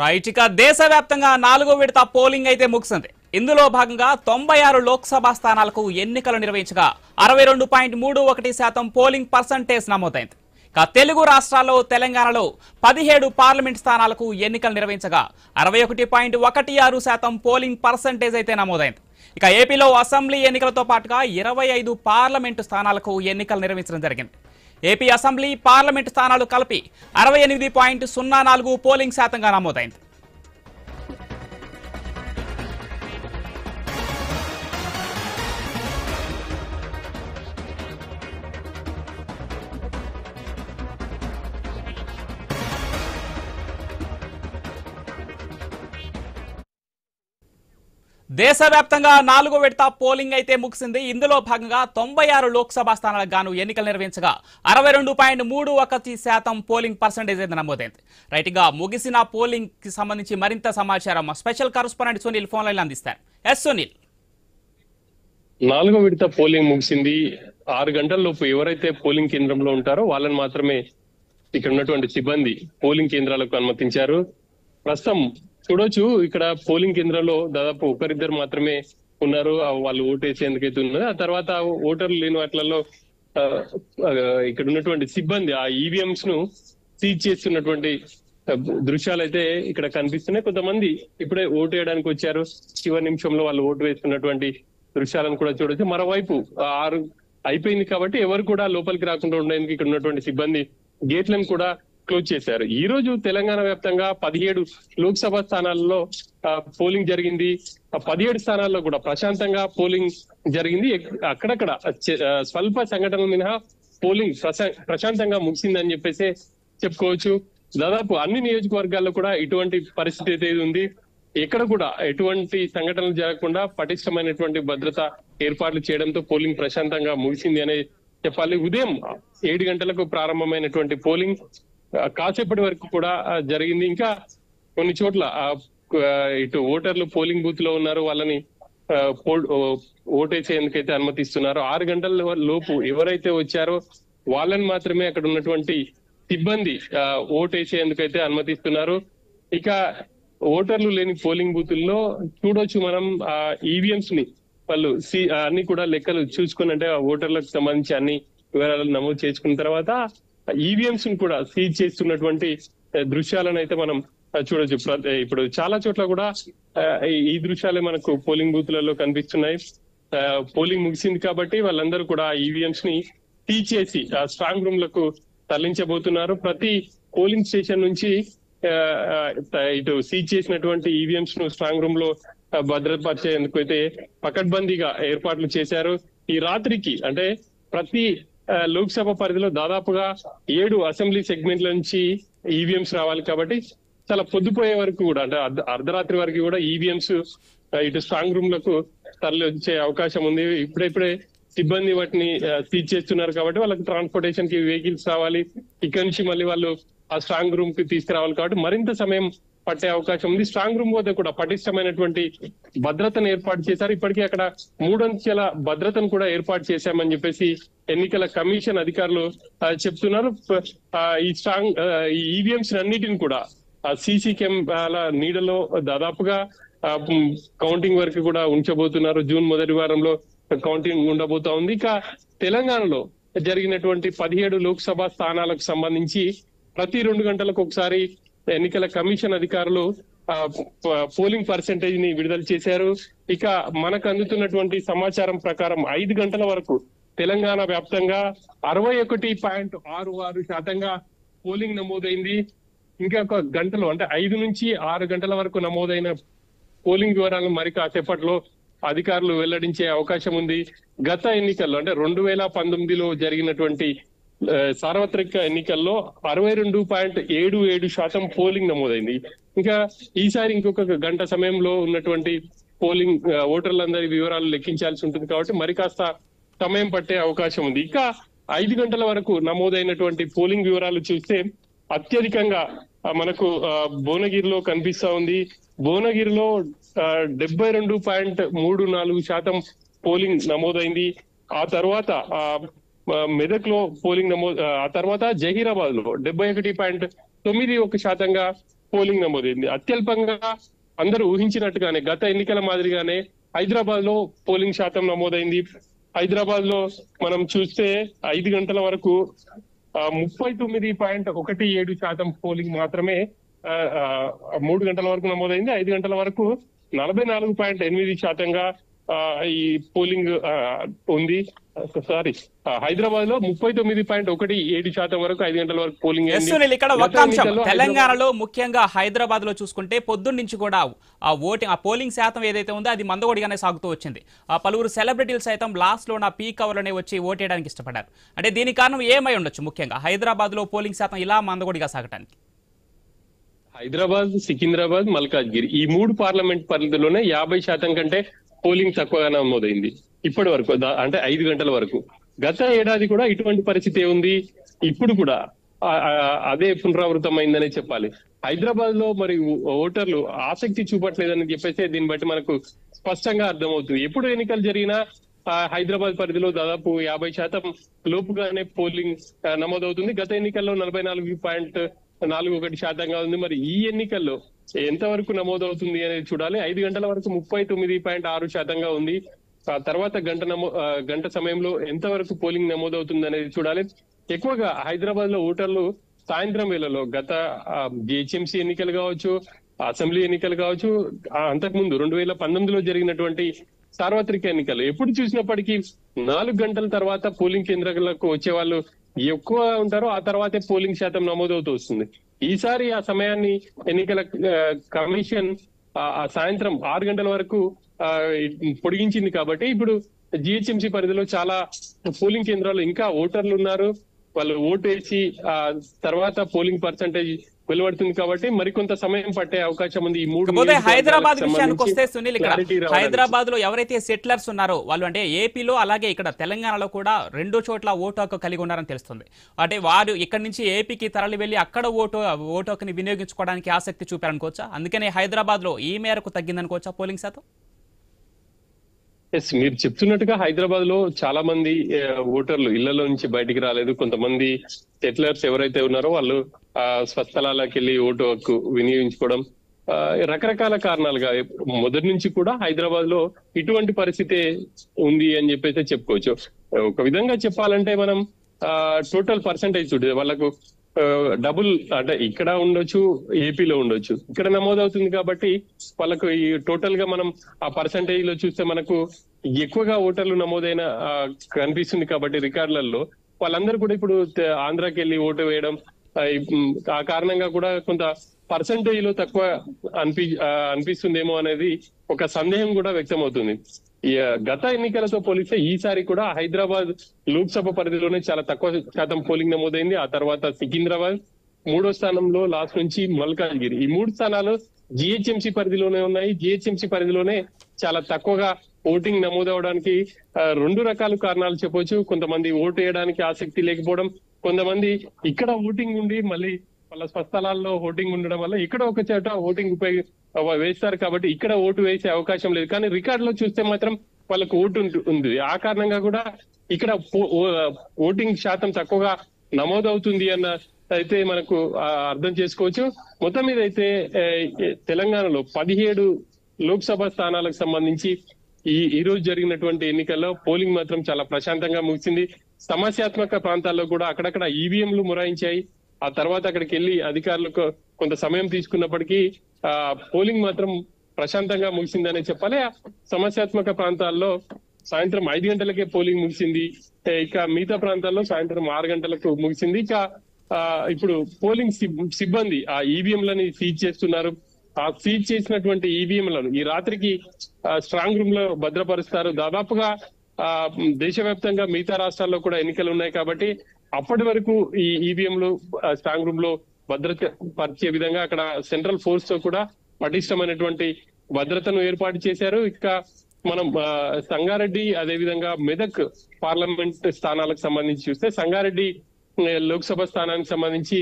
Right ఇక దేశవ్యాప్తంగా 4వ విడత పోలింగ్ అయితే ముగిసింది. ఇందులో భాగంగా 96 లోక్సభ స్థానాలకు ఎన్నికలు నిర్వహించగా 62.31% పోలింగ్ పర్సంటేజ్ నమోదైంది. ఇక తెలుగు రాష్ట్రాల్లో తెలంగాణలో 17 పార్లమెంట్ స్థానాలకు ఎన్నికలు నిర్వహించగా 61.16% పోలింగ్ పర్సంటేజ్ అయితే నమోదైంది. ఇక ఏపీలో అసెంబ్లీ ఎన్నికలతో పాటుగా 25 పార్లమెంటు స్థానాలకు ఎన్నికలు నిర్వహించడం జరిగింది. ఏపీ అసెంబ్లీ పార్లమెంట్ స్థానాలు కలిపి 68.04 పోలింగ్ శాతంగా నమోదైంది. దేశవ్యాప్తంగా 4వ విడత పోలింగ్ అయితే ముగిసింది. ఇందులో భాగంగా 96 లోక్సభ స్థానాలకు గాను ఎన్నికలు నిర్వహించగా 62.31% పోలింగ్ పర్సంటేజ్ అయితే నమోదైంది. రైట్ గా ముగిసిన పోలింగ్ కి సంబంధించి మరింత సమాచారం special correspondent Sunil phone line అందిస్తారు. ఎస్ సునీల్. 4వ విడత పోలింగ్ ముగిసింది. 6 గంటల లోపు ఎవరైతే పోలింగ్ కేంద్రంలో ఉంటారో వాళ్ళని మాత్రమే ఇక్కడ ఉన్నటువంటి సిబ్బంది పోలింగ్ కేంద్రాలకు అనుమతించారు. ప్రస్తుతం చూడొచ్చు, ఇక్కడ పోలింగ్ కేంద్రంలో దాదాపు ఒకరిద్దరు మాత్రమే ఉన్నారు. వాళ్ళు ఓటేసేందుకైతే ఉన్నారు. ఆ తర్వాత ఓటర్లు లేని వాటిలలో ఇక్కడ ఉన్నటువంటి సిబ్బంది ఆ ఈవీఎంస్ ను సీజ్ చేస్తున్నటువంటి దృశ్యాలు అయితే ఇక్కడ కనిపిస్తున్నాయి. కొంతమంది ఇప్పుడే ఓటు వేయడానికి వచ్చారు. చివరి నిమిషంలో వాళ్ళు ఓటు వేస్తున్నటువంటి దృశ్యాలను కూడా చూడొచ్చు. మరోవైపు 6 అయిపోయింది కాబట్టి ఎవరు కూడా లోపలికి రాకుండా ఉండేందుకు ఇక్కడ ఉన్నటువంటి సిబ్బంది గేట్లను కూడా క్లోజ్ చేశారు. ఈ రోజు తెలంగాణ వ్యాప్తంగా 17 లోక్సభ స్థానాల్లో పోలింగ్ జరిగింది. 17 స్థానాల్లో కూడా ప్రశాంతంగా పోలింగ్ జరిగింది. అక్కడక్కడ స్వల్ప సంఘటనలు మినహా పోలింగ్ ప్రశాంతంగా ముగిసిందని చెప్పేసి చెప్పుకోవచ్చు. దాదాపు అన్ని నియోజకవర్గాల్లో కూడా ఇటువంటి పరిస్థితి అయితే ఉంది. ఎక్కడ కూడా ఎటువంటి సంఘటనలు జరగకుండా పటిష్టమైనటువంటి భద్రత ఏర్పాట్లు చేయడంతో పోలింగ్ ప్రశాంతంగా ముగిసింది అనే చెప్పాలి. ఉదయం 7 గంటలకు ప్రారంభమైనటువంటి పోలింగ్ కాసేపటి వరకు కూడా జరిగింది. ఇంకా కొన్ని చోట్ల ఇటు ఓటర్లు పోలింగ్ బూత్ లో ఉన్నారు. వాళ్ళని ఓటేసేందుకైతే అనుమతిస్తున్నారు. 6 గంటల లోపు ఎవరైతే వచ్చారో వాళ్ళని మాత్రమే అక్కడ ఉన్నటువంటి సిబ్బంది ఓటేసేందుకైతే అనుమతిస్తున్నారు. ఇక ఓటర్లు లేని పోలింగ్ బూతుల్లో చూడొచ్చు మనం ఈవీఎంస్ ని వాళ్ళు అన్ని కూడా లెక్కలు చూసుకుని, అంటే ఓటర్లకు సంబంధించి అన్ని వివరాలు నమోదు చేసుకున్న తర్వాత ఈవీఎంస్ ని కూడా సీజ్ చేస్తున్నటువంటి దృశ్యాలను అయితే మనం చూడొచ్చు. ఇప్పుడు చాలా చోట్ల కూడా ఈ దృశ్యాలే మనకు పోలింగ్ బూత్లలో కనిపిస్తున్నాయి. పోలింగ్ ముగిసింది కాబట్టి వాళ్ళందరూ కూడా ఈవీఎంస్ ని సీజ్ చేసి స్ట్రాంగ్ రూమ్ లకు తరలించబోతున్నారు. ప్రతి పోలింగ్ స్టేషన్ నుంచి ఇటు సీజ్ చేసినటువంటి ఈవీఎంస్ ను స్ట్రాంగ్ రూమ్ లో భద్రపరిచేందుకు అయితే పకడ్బందీగా ఏర్పాట్లు చేశారు. ఈ రాత్రికి అంటే ప్రతి లోక్సభ పరిధిలో దాదాపుగా 7 అసెంబ్లీ సెగ్మెంట్ల నుంచి ఈవీఎంస్ రావాలి కాబట్టి చాలా పొద్దుపోయే వరకు కూడా, అంటే అర్ధరాత్రి వరకు కూడా ఈవీఎంస్ ఇటు స్ట్రాంగ్ రూమ్ లకు తరలి వచ్చే అవకాశం ఉంది. ఇప్పుడే సిబ్బంది వాటిని సీజ్ చేస్తున్నారు కాబట్టి వాళ్ళకి ట్రాన్స్పోర్టేషన్ కి వెహికల్స్ రావాలి. ఇక్కడ నుంచి మళ్ళీ వాళ్ళు ఆ స్ట్రాంగ్ రూమ్ కి తీసుకురావాలి కాబట్టి మరింత సమయం పట్టే అవకాశం ఉంది. స్ట్రాంగ్ రూమ్ వద్ద కూడా పటిష్టమైనటువంటి భద్రతను ఏర్పాటు చేశారు. ఇప్పటికీ అక్కడ 3 అంచెల భద్రతను కూడా ఏర్పాటు చేశామని చెప్పేసి ఎన్నికల కమిషన్ అధికారులు చెప్తున్నారు. ఈ ఈవీఎంస్ అన్నిటిని కూడా సీసీ కెమెరాల నీడలో దాదాపుగా కౌంటింగ్ వరకు కూడా ఉంచబోతున్నారు. జూన్ మొదటి వారంలో కౌంటింగ్ ఉండబోతా ఉంది. ఇక తెలంగాణలో జరిగినటువంటి 17 లోక్సభ స్థానాలకు సంబంధించి ప్రతి 2 గంటలకు ఒకసారి ఎన్నికల కమిషన్ అధికారులు పోలింగ్ పర్సెంటేజ్ ని విడుదల చేశారు. ఇక మనకు అందుతున్నటువంటి సమాచారం ప్రకారం 5 గంటల వరకు తెలంగాణ వ్యాప్తంగా 61.66% పోలింగ్ నమోదైంది. ఇంకా ఒక గంటలో అంటే 5 నుంచి 6 గంటల వరకు నమోదైన పోలింగ్ వివరాలను మరి కాసేపట్లో అధికారులు వెల్లడించే అవకాశం ఉంది. గత ఎన్నికల్లో అంటే 2019లో జరిగినటువంటి సార్వత్రిక ఎన్నికల్లో 62.77% పోలింగ్ నమోదైంది. ఇంకా ఈసారి ఇంకొక గంట సమయంలో ఉన్నటువంటి పోలింగ్ ఓటర్లందరి వివరాలు లెక్కించాల్సి ఉంటుంది కాబట్టి మరి కాస్త సమయం పట్టే అవకాశం ఉంది. ఇంకా 5 గంటల వరకు నమోదైనటువంటి పోలింగ్ వివరాలు చూస్తే అత్యధికంగా మనకు భువనగిరిలో కనిపిస్తా ఉంది. భువనగిరిలో 72.34% పోలింగ్ నమోదైంది. ఆ తర్వాత మెదక్ లో పోలింగ్ నమోదు, ఆ తర్వాత జహీరాబాద్ లో 71.91% పోలింగ్ నమోదైంది. అత్యల్పంగా అందరూ ఊహించినట్టుగానే గత ఎన్నికల మాదిరిగానే హైదరాబాద్ లో పోలింగ్ శాతం నమోదైంది. హైదరాబాద్ లో మనం చూస్తే 5 గంటల వరకు 39.17% పోలింగ్ మాత్రమే 3 గంటల వరకు నమోదైంది. 5 గంటల వరకు 44.8% ఈ పోలింగ్ ఉంది. సారీ, హైదరాబాద్ లో 39.17% వరకు 5 గంటల వరకు పోలింగ్ అయింది. ఇక్కడ ఒక అంశం, తెలంగాణలో ముఖ్యంగా హైదరాబాద్ లో చూసుకుంటే పొద్దున్న నుంచి కూడా ఆ పోలింగ్ శాతం ఏదైతే ఉందో అది మందగొడిగానే సాగుతూ వచ్చింది. పలువురు సెలబ్రిటీలు సైతం లాస్ట్ లో పీక్ అవర్ లోనే వచ్చి ఓటేయడానికి ఇష్టపడ్డారు. అంటే దీనికి కారణం ఏమై ఉండొచ్చు? ముఖ్యంగా హైదరాబాద్ లో పోలింగ్ శాతం ఇలా మందగొడిగా సాగటానికి హైదరాబాద్, సికింద్రాబాద్, మల్కాజ్గిరి ఈ 3 పార్లమెంట్ పరిధిలోనే 50% కంటే పోలింగ్ తక్కువగా నమోదైంది ఇప్పటి వరకు. అంటే 5 గంటల వరకు. గత ఏడాది కూడా ఇటువంటి పరిస్థితి ఉంది. ఇప్పుడు కూడా అదే పునరావృతం అయిందనే చెప్పాలి. హైదరాబాద్ లో మరి ఓటర్లు ఆసక్తి చూపట్లేదని చెప్పేసి దీన్ని బట్టి మనకు స్పష్టంగా అర్థమవుతుంది. ఎప్పుడు ఎన్నికలు జరిగినా హైదరాబాద్ పరిధిలో దాదాపు 50% లోపుగానే పోలింగ్ నమోదవుతుంది. గత ఎన్నికల్లో 44.41% ఉంది. మరి ఈ ఎన్నికల్లో ఎంతవరకు నమోదవుతుంది అనేది చూడాలి. 5 గంటల వరకు 39.6% ఉంది. తర్వాత గంట సమయంలో ఎంతవరకు పోలింగ్ నమోదవుతుంది అనేది చూడాలి. ఎక్కువగా హైదరాబాద్ లో ఓటర్లు సాయంత్రం వేళలో గత జిహెచ్ఎంసీ ఎన్నికలు కావచ్చు, అసెంబ్లీ ఎన్నికలు కావచ్చు, అంతకుముందు 2019లో జరిగినటువంటి సార్వత్రిక ఎన్నికలు ఎప్పుడు చూసినప్పటికీ 4 గంటల తర్వాత పోలింగ్ కేంద్రాలకు వచ్చే వాళ్ళు ఎక్కువ ఉంటారో ఆ తర్వాతే పోలింగ్ శాతం నమోదవుతూ వస్తుంది. ఈసారి ఆ సమయాన్ని ఎన్నికల కమిషన్ సాయంత్రం 6 గంటల వరకు పొడిగించింది. కాబట్టి ఇప్పుడు జిహెచ్ఎంసీ పరిధిలో చాలా పోలింగ్ కేంద్రాలు ఇంకా ఓటర్లు ఉన్నారు. వాళ్ళు ఓటు వేసి తర్వాత పోలింగ్ పర్సంటేజ్ వెలువడుతుంది. కాబట్టి మరికొంత సమయం పట్టే అవకాశం ఉంది. ఈ 3 హైదరాబాద్ విషయానికి వస్తే సునీల్, ఇక్కడ హైదరాబాద్ లో ఎవరైతే సెటిలర్స్ ఉన్నారో వాళ్ళు, అంటే ఏపీలో అలాగే ఇక్కడ తెలంగాణలో కూడా 2 చోట్ల ఓటు హక్కు కలిగి ఉన్నారని తెలుస్తుంది. అంటే వారు ఇక్కడ నుంచి ఏపీకి తరలి వెళ్లి అక్కడ ఓటు హక్కుని వినియోగించుకోవడానికి ఆసక్తి చూపారనుకోవచ్చా? అందుకనే హైదరాబాద్ లో ఈ మేరకు తగ్గిందనుకోవచ్చా పోలింగ్ శాతం? ఎస్, మీరు చెప్తున్నట్టుగా హైదరాబాద్ లో చాలా మంది ఓటర్లు ఇళ్లలో నుంచి బయటికి రాలేదు. కొంతమంది సెటిలర్స్ ఎవరైతే ఉన్నారో వాళ్ళు స్వస్థలాలకు వెళ్ళి ఓటు హక్కు వినియోగించుకోవడం రకరకాల కారణాలుగా మొదటి నుంచి కూడా హైదరాబాద్ లో ఇటువంటి పరిస్థితి ఉంది అని చెప్పేసి చెప్పుకోవచ్చు. ఒక విధంగా చెప్పాలంటే మనం టోటల్ పర్సంటేజ్ చూడండి, వాళ్ళకు డబుల్ అంటే ఇక్కడ ఉండొచ్చు, ఏపీలో ఉండొచ్చు, ఇక్కడ నమోదవుతుంది. కాబట్టి వాళ్ళకు ఈ టోటల్ గా మనం ఆ పర్సంటేజ్ లో చూస్తే మనకు ఎక్కువగా ఓటర్లు నమోదైన కనిపిస్తుంది. కాబట్టి రికార్డులలో వాళ్ళందరూ కూడా ఇప్పుడు ఆంధ్రాకి వెళ్ళి ఓటు వేయడం, ఆ కారణంగా కూడా కొంత పర్సంటేజ్ లో తక్కువ అనిపిస్తుందేమో అనేది ఒక సందేహం కూడా వ్యక్తం అవుతుంది. గత ఎన్నికలతో పోలిస్తే ఈసారి కూడా హైదరాబాద్ లోక్సభ పరిధిలోనే చాలా తక్కువ శాతం పోలింగ్ నమోదైంది. ఆ తర్వాత సికింద్రాబాద్, 3వ స్థానంలో లాస్ట్ నుంచి మల్కాజ్గిరి. ఈ 3 స్థానాలు జిహెచ్ఎంసీ పరిధిలోనే ఉన్నాయి. జిహెచ్ఎంసీ పరిధిలోనే చాలా తక్కువగా ఓటింగ్ నమోదవడానికి 2 రకాల కారణాలు చెప్పొచ్చు. కొంతమంది ఓటు వేయడానికి ఆసక్తి లేకపోవడం, కొంతమంది ఇక్కడ ఓటింగ్ ఉండి మళ్ళీ వాళ్ళ స్వస్థలాల్లో ఓటింగ్ ఉండడం వల్ల ఇక్కడ ఒక చోట ఓటింగ్ వేస్తారు. కాబట్టి ఇక్కడ ఓటు వేసే అవకాశం లేదు. కానీ రికార్డులో చూస్తే మాత్రం వాళ్ళకు ఓటు ఉంది. ఆ కారణంగా కూడా ఇక్కడ ఓటింగ్ శాతం తక్కువగా నమోదవుతుంది అన్న అయితే మనకు అర్థం చేసుకోవచ్చు. మొత్తం మీద అయితే తెలంగాణలో 17 లోక్సభ స్థానాలకు సంబంధించి ఈ రోజు జరిగినటువంటి ఎన్నికల్లో పోలింగ్ మాత్రం చాలా ప్రశాంతంగా ముగిసింది. సమస్యాత్మక ప్రాంతాల్లో కూడా అక్కడక్కడ ఈవీఎంలు మొరాయించాయి. ఆ తర్వాత అక్కడికి వెళ్లి అధికారులకు కొంత సమయం తీసుకున్నప్పటికీ పోలింగ్ మాత్రం ప్రశాంతంగా ముగిసిందనే చెప్పాలి. సమస్యాత్మక ప్రాంతాల్లో సాయంత్రం 5 గంటలకే పోలింగ్ ముగిసింది. ఇక మిగతా ప్రాంతాల్లో సాయంత్రం 6 గంటలకు ముగిసింది. ఇక ఇప్పుడు పోలింగ్ సిబ్బంది ఆ ఈవీఎంలని సీజ్ చేస్తున్నారు. ఆ సీజ్ చేసినటువంటి ఈవీఎంలను ఈ రాత్రికి స్ట్రాంగ్ రూమ్ లో భద్రపరుస్తారు. దాదాపుగా దేశవ్యాప్తంగా మిగతా రాష్ట్రాల్లో కూడా ఎన్నికలు ఉన్నాయి. కాబట్టి అప్పటి వరకు ఈ ఈవీఎంలు స్ట్రాంగ్ రూమ్ లో భద్రత పరిచే విధంగా అక్కడ సెంట్రల్ ఫోర్స్ తో కూడా పటిష్టమైనటువంటి భద్రతను ఏర్పాటు చేశారు. ఇక మనం సంగారెడ్డి అదేవిధంగా మెదక్ పార్లమెంట్ స్థానాలకు సంబంధించి చూస్తే సంగారెడ్డి లోక్సభ స్థానానికి సంబంధించి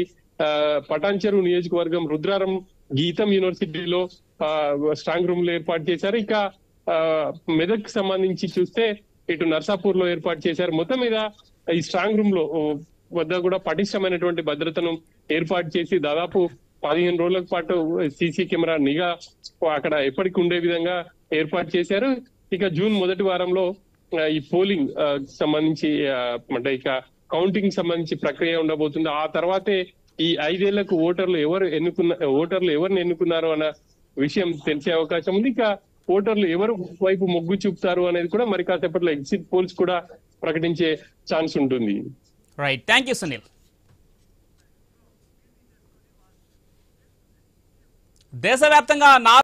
పటాన్చెరు నియోజకవర్గం రుద్రారం గీతం యూనివర్సిటీలో స్ట్రాంగ్ రూమ్ లో ఏర్పాటు చేశారు. ఇక మెదక్ సంబంధించి చూస్తే ఇటు నర్సాపూర్ లో ఏర్పాటు చేశారు. మొత్తం మీద ఈ స్ట్రాంగ్ రూమ్ లో వద్ద కూడా పటిష్టమైనటువంటి భద్రతను ఏర్పాటు చేసి దాదాపు 15 రోజుల పాటు సీసీ కెమెరా నిఘా అక్కడ ఎప్పటికి ఉండే విధంగా ఏర్పాటు చేశారు. ఇక జూన్ మొదటి వారంలో ఈ పోలింగ్ సంబంధించి అంటే ఇక కౌంటింగ్ సంబంధించి ప్రక్రియ ఉండబోతుంది. ఆ తర్వాతే ఈ 5 ఏళ్లకు ఓటర్లు ఎవరిని ఎన్నుకున్నారు అన్న విషయం తెలిసే అవకాశం ఉంది. ఇక ఓటర్లు ఎవరు వైపు మొగ్గు చూపుతారు అనేది కూడా మరి కాసేపట్లో ఎగ్జిట్ పోల్స్ కూడా ప్రకటించే ఛాన్స్ ఉంటుంది. Right, thank you Sunil. దేశవ్యాప్తంగా